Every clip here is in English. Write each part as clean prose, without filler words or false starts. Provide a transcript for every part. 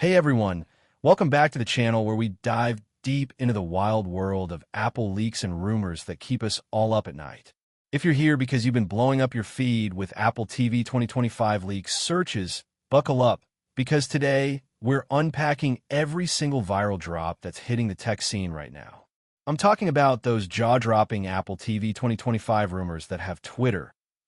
Hey everyone, welcome back to the channel where we dive deep into the wild world of Apple leaks and rumors that keep us all up at night. If you're here because you've been blowing up your feed with Apple TV 2025 leaks searches, buckle up, because today we're unpacking every single viral drop that's hitting the tech scene right now. I'm talking about those jaw-dropping Apple TV 2025 rumors that have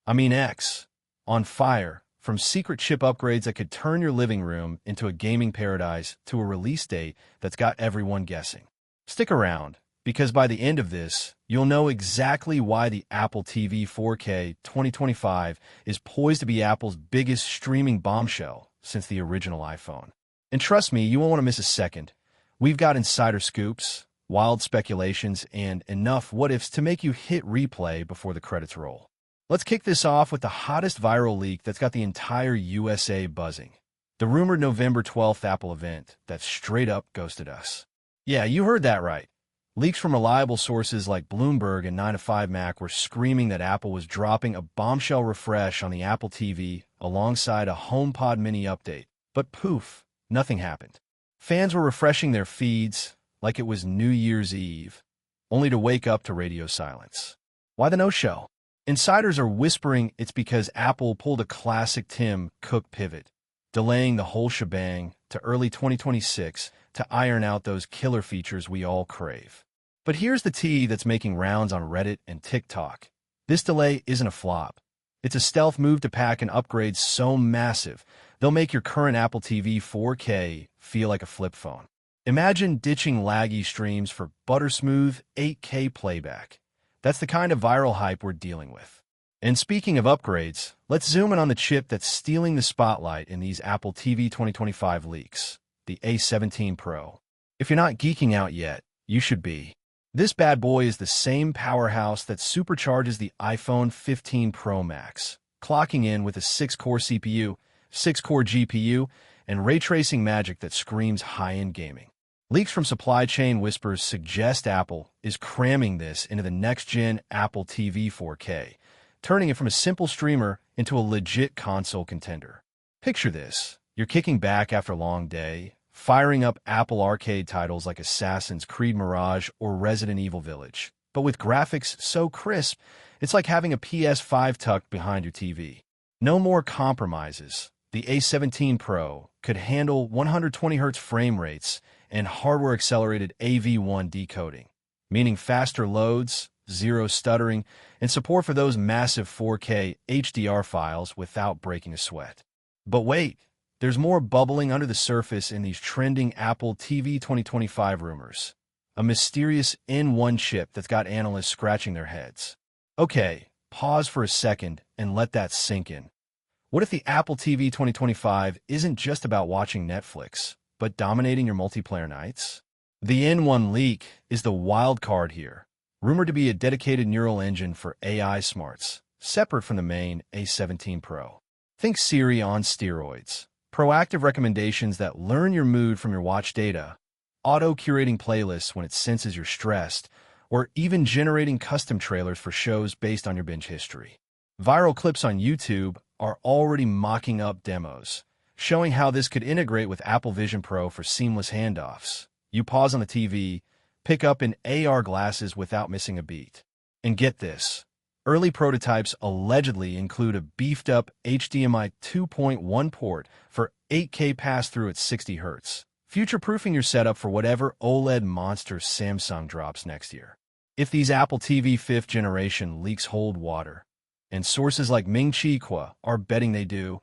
X, on fire. From secret chip upgrades that could turn your living room into a gaming paradise to a release date that's got everyone guessing. Stick around, because by the end of this, you'll know exactly why the Apple TV 4K 2025 is poised to be Apple's biggest streaming bombshell since the original iPhone. And trust me, you won't want to miss a second. We've got insider scoops, wild speculations, and enough what-ifs to make you hit replay before the credits roll. Let's kick this off with the hottest viral leak that's got the entire USA buzzing. The rumored November 12th Apple event that straight up ghosted us. Yeah, you heard that right. Leaks from reliable sources like Bloomberg and 9to5Mac were screaming that Apple was dropping a bombshell refresh on the Apple TV alongside a HomePod mini update. But poof, nothing happened. Fans were refreshing their feeds like it was New Year's Eve, only to wake up to radio silence. Why the no-show? Insiders are whispering it's because Apple pulled a classic Tim Cook pivot, delaying the whole shebang to early 2026 to iron out those killer features we all crave. But here's the tea that's making rounds on Reddit and TikTok. This delay isn't a flop. It's a stealth move to pack an upgrade so massive, they'll make your current Apple TV 4K feel like a flip phone. Imagine ditching laggy streams for buttersmooth 8K playback. That's the kind of viral hype we're dealing with. And speaking of upgrades, let's zoom in on the chip that's stealing the spotlight in these Apple TV 2025 leaks, the A17 Pro. If you're not geeking out yet, you should be. This bad boy is the same powerhouse that supercharges the iPhone 15 Pro Max, clocking in with a 6-core CPU, 6-core GPU, and ray tracing magic that screams high-end gaming. Leaks from supply chain whispers suggest Apple is cramming this into the next-gen Apple TV 4K, turning it from a simple streamer into a legit console contender. Picture this. You're kicking back after a long day, firing up Apple Arcade titles like Assassin's Creed Mirage or Resident Evil Village. But with graphics so crisp, it's like having a PS5 tucked behind your TV. No more compromises. The A17 Pro could handle 120Hz frame rates and hardware-accelerated AV1 decoding, meaning faster loads, zero stuttering, and support for those massive 4K HDR files without breaking a sweat. But wait, there's more bubbling under the surface in these trending Apple TV 2025 rumors. A mysterious N1 chip that's got analysts scratching their heads. Okay, pause for a second and let that sink in. What if the Apple TV 2025 isn't just about watching Netflix, but dominating your multiplayer nights? The N1 leak is the wild card here, rumored to be a dedicated neural engine for AI smarts, separate from the main A17 Pro. Think Siri on steroids. Proactive recommendations that learn your mood from your watch data, auto-curating playlists when it senses you're stressed, or even generating custom trailers for shows based on your binge history. Viral clips on YouTube are already mocking up demos, showing how this could integrate with Apple Vision Pro for seamless handoffs. You pause on the TV, pick up in AR glasses without missing a beat. And get this, early prototypes allegedly include a beefed-up HDMI 2.1 port for 8K pass-through at 60 Hz, future-proofing your setup for whatever OLED monster Samsung drops next year. If these Apple TV 5th generation leaks hold water, and sources like Ming Chi Kuo are betting they do,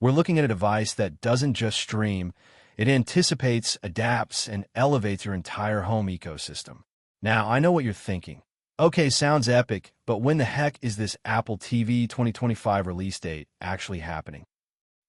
we're looking at a device that doesn't just stream, it anticipates, adapts, and elevates your entire home ecosystem. Now, I know what you're thinking. Okay, sounds epic, but when the heck is this Apple TV 2025 release date actually happening?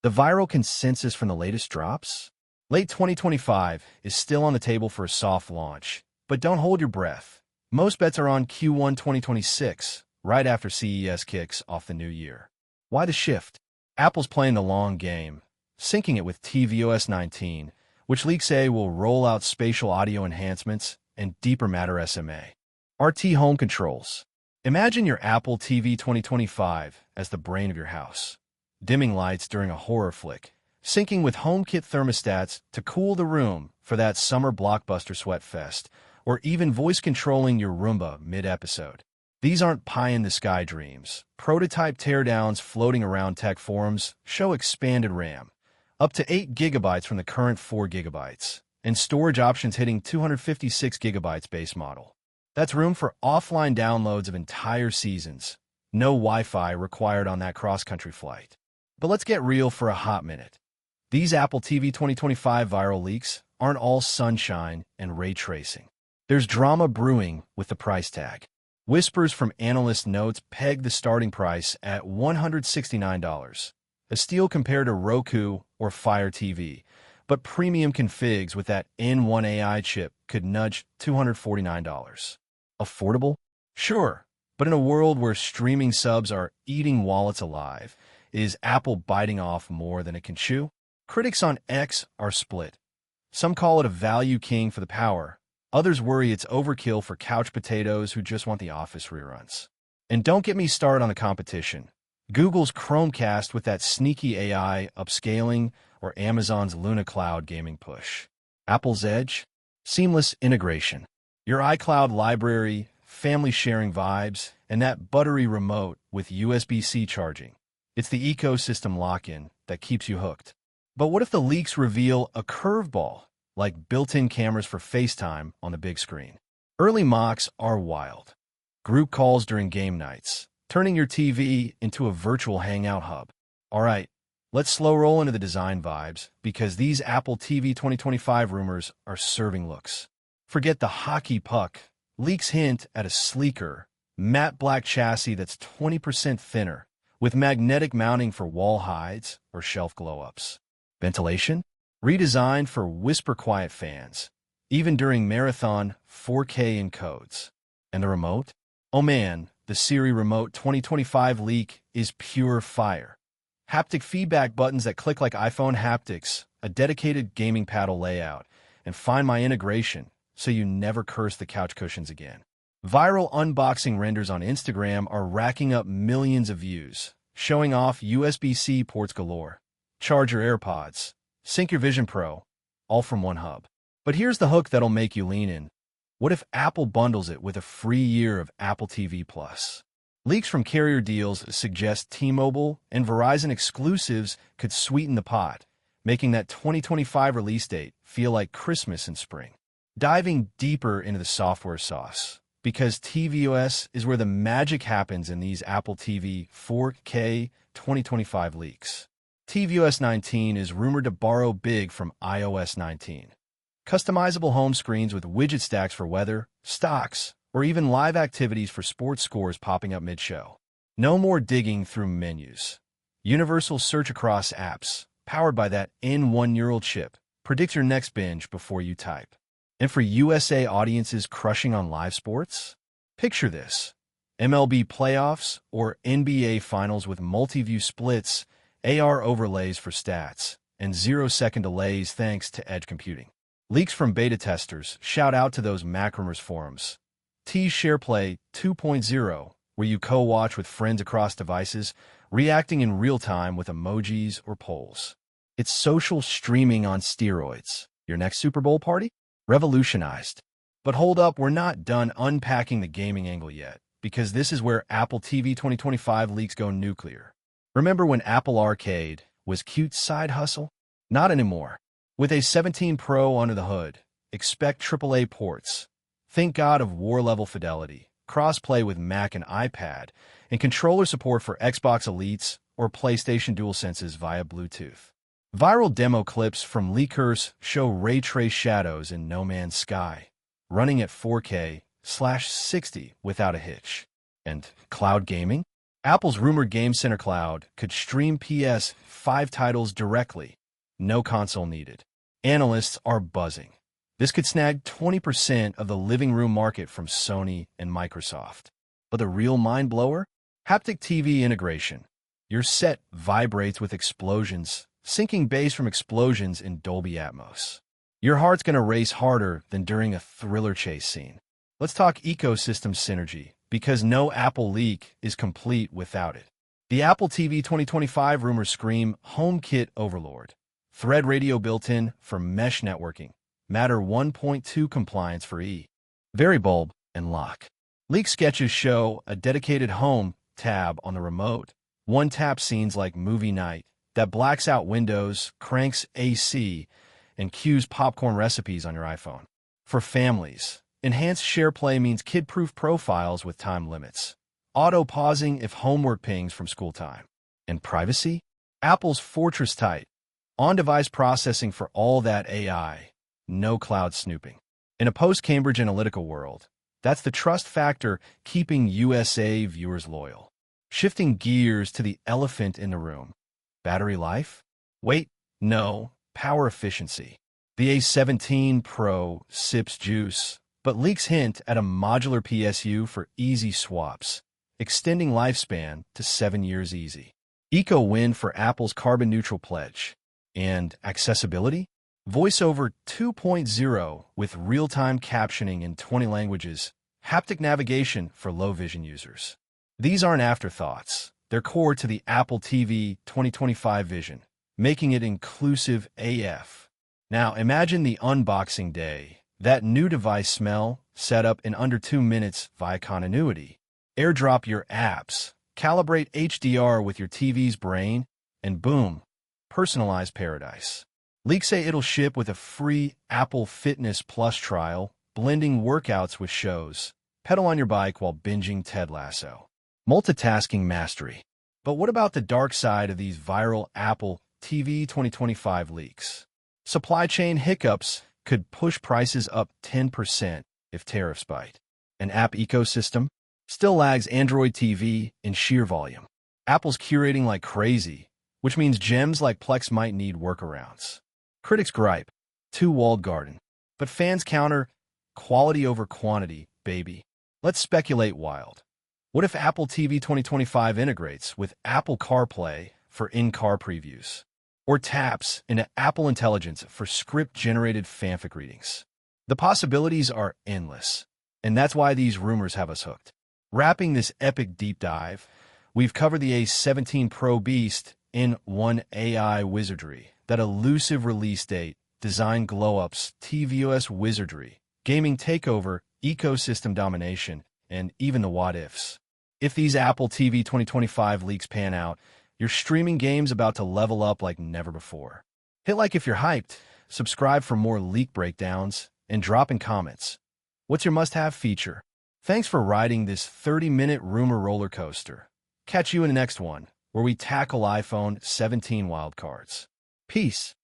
The viral consensus from the latest drops? Late 2025 is still on the table for a soft launch, but don't hold your breath. Most bets are on Q1 2026, right after CES kicks off the new year. Why the shift? Apple's playing the long game, syncing it with TVOS 19, which leaks say will roll out spatial audio enhancements and deeper matter SMA. RT home controls. Imagine your Apple TV 2025 as the brain of your house. Dimming lights during a horror flick, syncing with HomeKit thermostats to cool the room for that summer blockbuster sweat fest, or even voice controlling your Roomba mid-episode. These aren't pie-in-the-sky dreams. Prototype teardowns floating around tech forums show expanded RAM, up to 8 gigabytes from the current 4 gigabytes, and storage options hitting 256 gigabytes base model. That's room for offline downloads of entire seasons. No Wi-Fi required on that cross-country flight. But let's get real for a hot minute. These Apple TV 2025 viral leaks aren't all sunshine and ray tracing. There's drama brewing with the price tag. Whispers from analyst notes peg the starting price at $169, a steal compared to Roku or Fire TV, but premium configs with that N1 AI chip could nudge $249. Affordable? Sure, but in a world where streaming subs are eating wallets alive, is Apple biting off more than it can chew? Critics on X are split. Some call it a value king for the power. Others worry it's overkill for couch potatoes who just want the Office reruns. And don't get me started on the competition. Google's Chromecast with that sneaky AI upscaling, or Amazon's Luna Cloud gaming push. Apple's Edge? Seamless integration. Your iCloud library, family sharing vibes, and that buttery remote with USB-C charging. It's the ecosystem lock-in that keeps you hooked. But what if the leaks reveal a curveball, like built-in cameras for FaceTime on the big screen? Early mocks are wild. Group calls during game nights, turning your TV into a virtual hangout hub. All right, let's slow roll into the design vibes, because these Apple TV 2025 rumors are serving looks. Forget the hockey puck. Leaks hint at a sleeker, matte black chassis that's 20% thinner, with magnetic mounting for wall hides or shelf glow-ups. Ventilation? Redesigned for whisper-quiet fans, even during marathon 4K encodes. And the remote? Oh man, the Siri Remote 2025 leak is pure fire. Haptic feedback buttons that click like iPhone haptics, a dedicated gaming paddle layout, and Find My integration, so you never curse the couch cushions again. Viral unboxing renders on Instagram are racking up millions of views, showing off USB-C ports galore. Charge your AirPods. Sync your Vision Pro, all from one hub. But here's the hook that'll make you lean in. What if Apple bundles it with a free year of Apple TV Plus? Leaks from carrier deals suggest T-Mobile and Verizon exclusives could sweeten the pot, making that 2025 release date feel like Christmas in spring. Diving deeper into the software sauce, because TVOS is where the magic happens in these Apple TV 4K 2025 leaks. TVOS 19 is rumored to borrow big from iOS 19. Customizable home screens with widget stacks for weather, stocks, or even live activities for sports scores popping up mid-show. No more digging through menus. Universal search across apps, powered by that N1 neural chip, predicts your next binge before you type. And for USA audiences crushing on live sports? Picture this. MLB playoffs or NBA finals with multi-view splits, AR overlays for stats, and 0-second delays thanks to edge computing. Leaks from beta testers shout out to those Macrumors forums. Tease SharePlay 2.0, where you co-watch with friends across devices, reacting in real time with emojis or polls. It's social streaming on steroids. Your next Super Bowl party? Revolutionized. But hold up, we're not done unpacking the gaming angle yet, because this is where Apple TV 2025 leaks go nuclear. Remember when Apple Arcade was cute side hustle? Not anymore. With A17 Pro under the hood, expect AAA ports. Thank God of war-level fidelity, cross-play with Mac and iPad, and controller support for Xbox Elites or PlayStation DualSenses via Bluetooth. Viral demo clips from leakers show ray trace shadows in No Man's Sky, running at 4K/60 without a hitch. And cloud gaming? Apple's rumored Game Center Cloud could stream PS5 titles directly. No console needed. Analysts are buzzing. This could snag 20% of the living room market from Sony and Microsoft. But the real mind blower? Haptic TV integration. Your set vibrates with explosions, syncing bass from explosions in Dolby Atmos. Your heart's gonna race harder than during a thriller chase scene. Let's talk ecosystem synergy, because no Apple leak is complete without it. The Apple TV 2025 rumors scream HomeKit overlord. Thread radio built-in for mesh networking. Matter 1.2 compliance for Bulb and lock. Leak sketches show a dedicated home tab on the remote. One-tap scenes like movie night that blacks out Windows, cranks AC, and cues popcorn recipes on your iPhone. For families, enhanced SharePlay means kid-proof profiles with time limits. Auto-pausing if homework pings from school time. And privacy? Apple's Fortress Tight. On-device processing for all that AI. No cloud snooping. In a post-Cambridge Analytica world, that's the trust factor keeping USA viewers loyal. Shifting gears to the elephant in the room. Battery life? Wait, no, power efficiency. The A17 Pro sips juice, but leaks hint at a modular PSU for easy swaps, extending lifespan to 7 years easy. Eco win for Apple's carbon-neutral pledge. And accessibility? VoiceOver 2.0 with real-time captioning in 20 languages, haptic navigation for low-vision users. These aren't afterthoughts. They're core to the Apple TV 2025 vision, making it inclusive AF. Now, imagine the unboxing day. That new device smell, set up in under 2 minutes via continuity. AirDrop your apps, calibrate HDR with your TV's brain, and boom, personalized paradise. Leaks say it'll ship with a free Apple Fitness Plus trial, blending workouts with shows. Pedal on your bike while binging Ted Lasso. Multitasking mastery. But what about the dark side of these viral Apple TV 2025 leaks? Supply chain hiccups could push prices up 10% if tariffs bite. An app ecosystem still lags Android TV in sheer volume. Apple's curating like crazy, which means gems like Plex might need workarounds. Critics gripe, too walled garden. But fans counter, quality over quantity, baby. Let's speculate wild. What if Apple TV 2025 integrates with Apple CarPlay for in-car previews? Or taps into Apple Intelligence for script-generated fanfic readings? The possibilities are endless, and that's why these rumors have us hooked. Wrapping this epic deep dive, we've covered the A17 Pro beast in one AI wizardry, that elusive release date, design glow-ups, TVOS wizardry, gaming takeover, ecosystem domination, and even the what-ifs. If these Apple TV 2025 leaks pan out, your streaming game's about to level up like never before. Hit like if you're hyped, subscribe for more leak breakdowns, and drop in comments. What's your must-have feature? Thanks for riding this 30-minute rumor roller coaster. Catch you in the next one, where we tackle iPhone 17 wildcards. Peace.